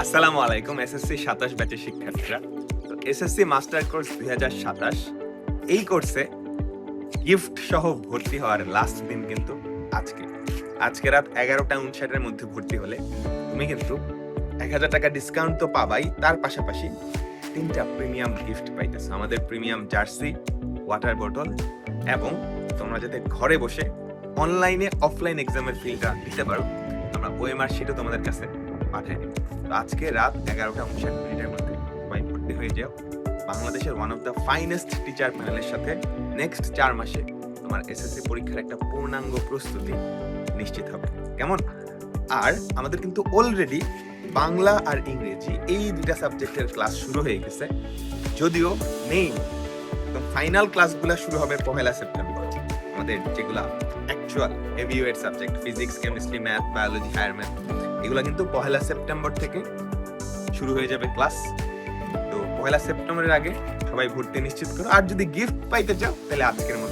আসসালামু আলাইকুম এসএসসি ২৭ ব্যাচের শিক্ষার্থীরা। তো এসএসসি মাস্টার কোর্স ২০২৭ এই কোর্সে গিফট সহ ভর্তি হওয়ার লাস্ট দিন কিন্তু আজকে রাত ১১টা ৫৯ এর মধ্যে ভর্তি হলে তুমি কিন্তু ১,০০০ টাকা ডিসকাউন্ট তো পাবাই, তার পাশাপাশি ৩টা প্রিমিয়াম গিফট পাইতেছো। আমাদের প্রিমিয়াম জার্সি, ওয়াটার বোতল এবং তোমরা যাতে ঘরে বসে অনলাইনে অফলাইন এক্সামের ফিলটা দিতে পারো, আমরা ওএমআর শিটও তোমাদের কাছে পাঠিয়ে দিই। তো আজকে রাত ১১টা ৫৯ মধ্যে সবাই ভর্তি হয়ে যাও। বাংলাদেশের one of the finest teacher প্যানেলের সাথে নেক্সট ৪ মাসে তোমার এসএসসি পরীক্ষার একটা পূর্ণাঙ্গ প্রস্তুতি নিশ্চিত হবে। কেমন? আর আমাদের কিন্তু অলরেডি বাংলা আর ইংরেজি এই দুইটা সাবজেক্টের ক্লাস শুরু হয়ে গেছে, যদিও মেইন একদম ফাইনাল ক্লাসগুলো শুরু হবে ১লা সেপ্টেম্বর। আমাদের যেগুলা actual heavyweight subject physics, chemistry, math, biology, higher math, এগুলা কিন্তু ১লা সেপ্টেম্বর থেকে শুরু হয়ে যাবে ক্লাস। তো ১লা সেপ্টেম্বরের আগে সবাই ভর্তি নিশ্চিত করো। আর যদি গিফট পাইতে চাও তাহলে আজকের মতো